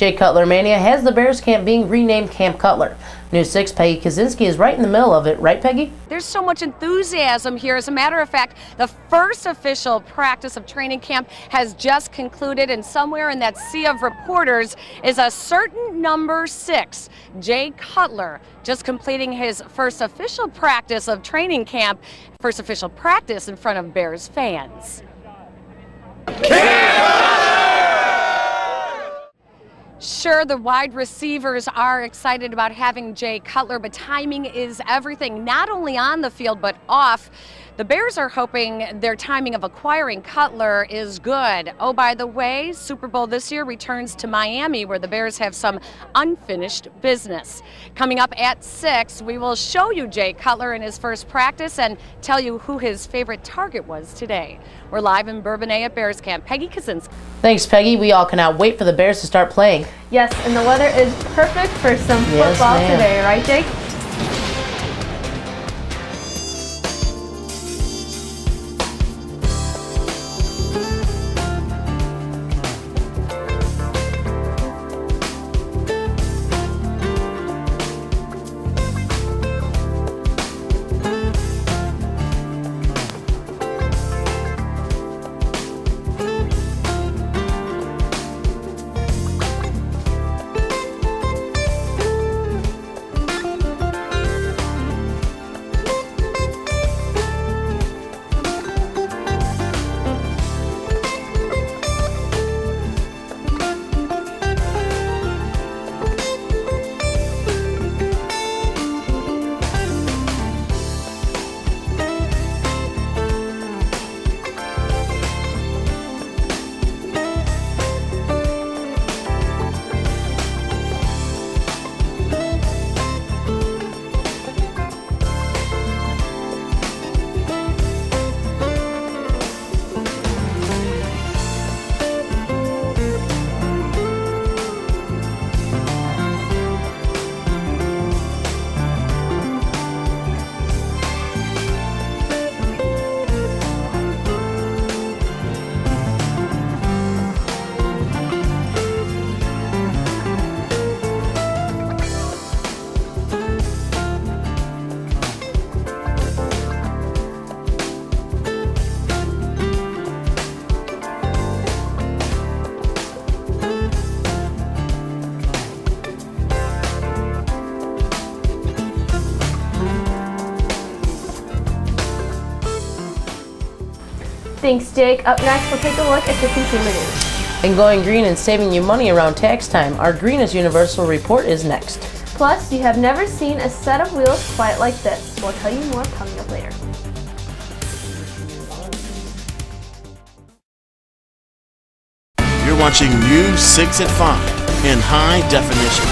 Jay Cutler Mania has the Bears camp being renamed Camp Cutler. News 6 Peggy Kaczynski is right in the middle of it, right Peggy? There's so much enthusiasm here. As a matter of fact, the first official practice of training camp has just concluded, and somewhere in that sea of reporters is a certain number 6, Jay Cutler, just completing his first official practice of training camp, first official practice in front of Bears fans. Sure, the wide receivers are excited about having Jay Cutler, but timing is everything, not only on the field but off. The Bears are hoping their timing of acquiring Cutler is good. Oh, by the way, Super Bowl this year returns to Miami, where the Bears have some unfinished business. Coming up at 6, we will show you Jay Cutler in his first practice and tell you who his favorite target was today. We're live in Bourbonnais at Bears Camp. Peggy Kaczynski. Thanks, Peggy. We all cannot wait for the Bears to start playing. Yes, and the weather is perfect for some football today, right, Jake? Thanks, Jake. Up next, we'll take a look at the consumer news. And going green and saving you money around tax time, our Green is Universal report is next. Plus, you have never seen a set of wheels quite like this. We'll tell you more coming up later. You're watching News 6 at 5 in high definition.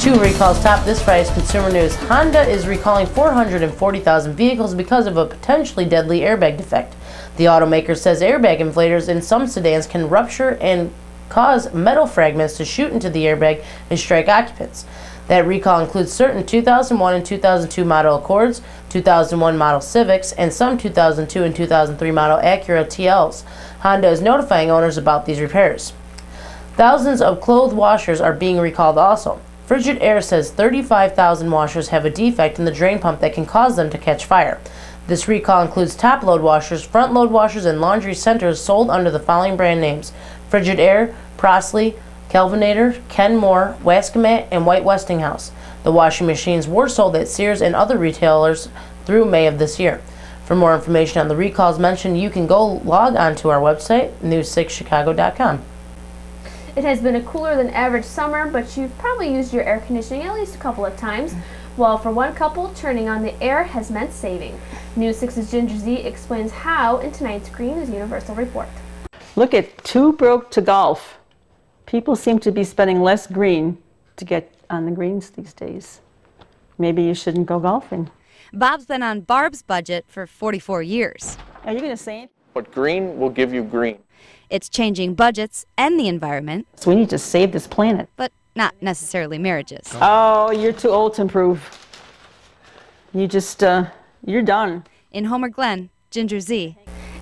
2 recalls top this Friday's consumer news. Honda is recalling 440,000 vehicles because of a potentially deadly airbag defect. The automaker says airbag inflators in some sedans can rupture and cause metal fragments to shoot into the airbag and strike occupants. That recall includes certain 2001 and 2002 model Accords, 2001 model Civics, and some 2002 and 2003 model Acura TLs. Honda is notifying owners about these repairs. Thousands of clothes washers are being recalled also. Frigid Air says 35,000 washers have a defect in the drain pump that can cause them to catch fire. This recall includes top-load washers, front-load washers, and laundry centers sold under the following brand names: Frigid Air, Prosley, Kelvinator, Kenmore, Wascomat, and White Westinghouse. The washing machines were sold at Sears and other retailers through May of this year. For more information on the recalls mentioned, you can go log on to our website, news6chicago.com. It has been a cooler than average summer, but you've probably used your air conditioning at least a couple of times. Well, for one couple, turning on the air has meant saving. News 6's Ginger Z explains how in tonight's Green is Universal report. Look at Too Broke to Golf. People seem to be spending less green to get on the greens these days. Maybe you shouldn't go golfing. Bob's been on Barb's budget for 44 years. Are you going to say it? But green will give you green. It's changing budgets and the environment. So we need to save this planet. But not necessarily marriages. Oh, you're too old to improve. You just, you're done. In Homer Glen, Ginger Z.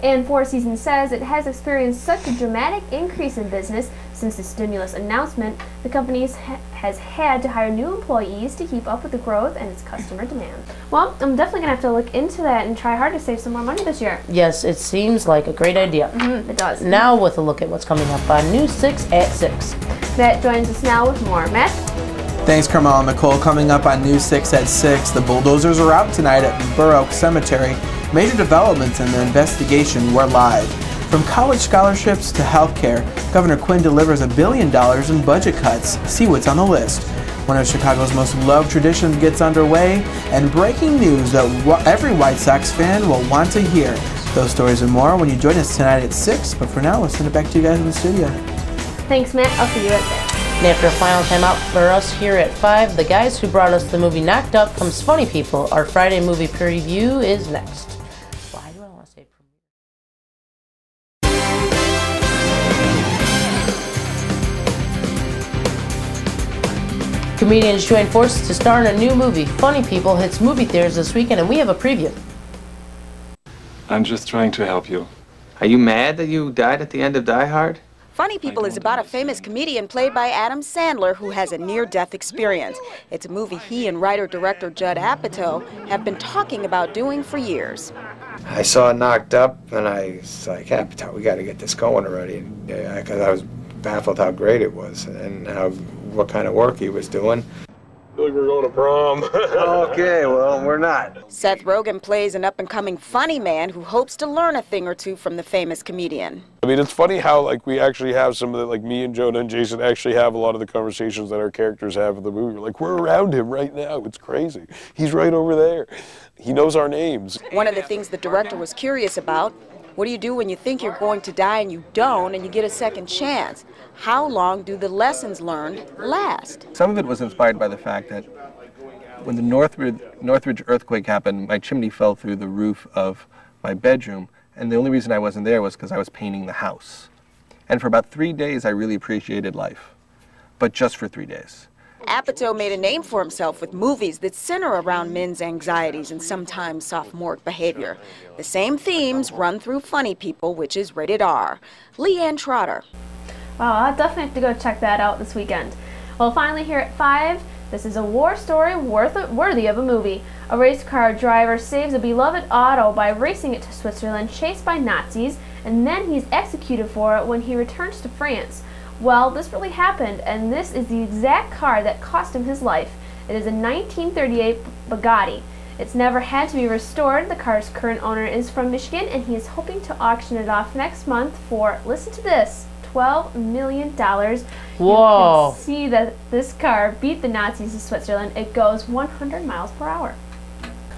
And Four Seasons says it has experienced such a dramatic increase in business since Since the stimulus announcement, the company has had to hire new employees to keep up with the growth and its customer demand. Well, I'm definitely going to have to look into that and try hard to save some more money this year. Yes, it seems like a great idea. It does. Now with a look at what's coming up on News 6 at 6. Matt joins us now with more. Matt? Thanks, Carmel and Nicole. Coming up on News 6 at 6, the bulldozers are out tonight at Burr Oak Cemetery. Major developments in their investigation were live. From college scholarships to health care, Governor Quinn delivers $1 billion in budget cuts. See what's on the list. One of Chicago's most loved traditions gets underway, and breaking news that every White Sox fan will want to hear. Those stories and more when you join us tonight at 6, but for now, we'll send it back to you guys in the studio. Thanks, Matt. I'll see you at 6. And after a final timeout for us here at 5, the guys who brought us the movie Knocked Up comes Funny People. Our Friday movie preview is next. Why do I want to say preview? Comedians join forces to star in a new movie. Funny People hits movie theaters this weekend, and we have a preview. I'm just trying to help you. Are you mad that you died at the end of Die Hard? Funny People is about a famous comedian played by Adam Sandler who has a near-death experience. It's a movie he and writer-director Judd Apatow have been talking about doing for years. I saw Knocked Up and I was like, Apatow, we got to get this going already, because I was baffled how great it was and what kind of work he was doing. I feel like we're going to prom. Okay, well, we're not. Seth Rogen plays an up-and-coming funny man who hopes to learn a thing or two from the famous comedian. I mean, it's funny how, like, we actually have some of the, like, me and Jonah and Jason actually have a lot of the conversations that our characters have in the movie. Like, we're around him right now. It's crazy. He's right over there. He knows our names. One of the things the director was curious about, what do you do when you think you're going to die and you don't, and you get a second chance? How long do the lessons learned last? Some of it was inspired by the fact that when the Northridge earthquake happened, my chimney fell through the roof of my bedroom, and the only reason I wasn't there was because I was painting the house. And for about 3 days, I really appreciated life, but just for 3 days. Apatow made a name for himself with movies that center around men's anxieties and sometimes sophomoric behavior. The same themes run through Funny People, which is rated R. Leanne Trotter. Wow, I'll definitely have to go check that out this weekend. Well, finally here at 5, this is a war story worthy of a movie. A race car driver saves a beloved auto by racing it to Switzerland, chased by Nazis, and then he's executed for it when he returns to France. Well, this really happened, and this is the exact car that cost him his life. It is a 1938 Bugatti. It's never had to be restored. The car's current owner is from Michigan, and he is hoping to auction it off next month for, listen to this, $12 million. Whoa. You can see that this car beat the Nazis in Switzerland. It goes 100 miles per hour.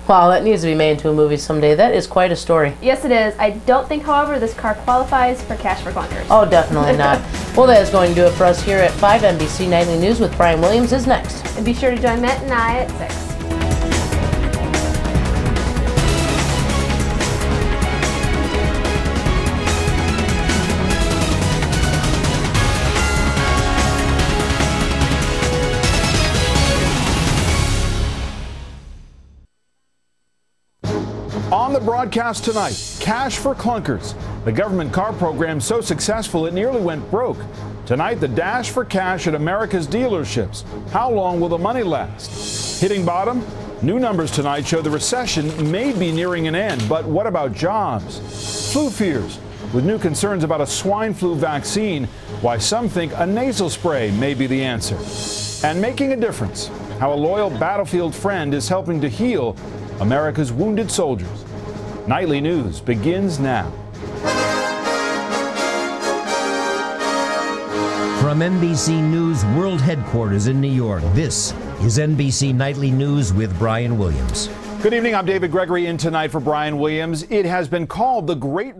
Wow, that needs to be made into a movie someday. That is quite a story. Yes, it is. I don't think, however, this car qualifies for Cash for Clunkers. Oh, definitely not. Well, that is going to do it for us here at 5. NBC Nightly News with Brian Williams is next. And be sure to join Matt and I at 6. On the broadcast tonight, Cash for Clunkers. The government car program so successful it nearly went broke. Tonight, the dash for cash at America's dealerships. How long will the money last? Hitting bottom? New numbers tonight show the recession may be nearing an end, but what about jobs? Flu fears, with new concerns about a swine flu vaccine, why some think a nasal spray may be the answer. And making a difference, how a loyal battlefield friend is helping to heal America's wounded soldiers. Nightly News begins now. From NBC News World Headquarters in New York, this is NBC Nightly News with Brian Williams. Good evening, I'm David Gregory in tonight for Brian Williams. It has been called the Great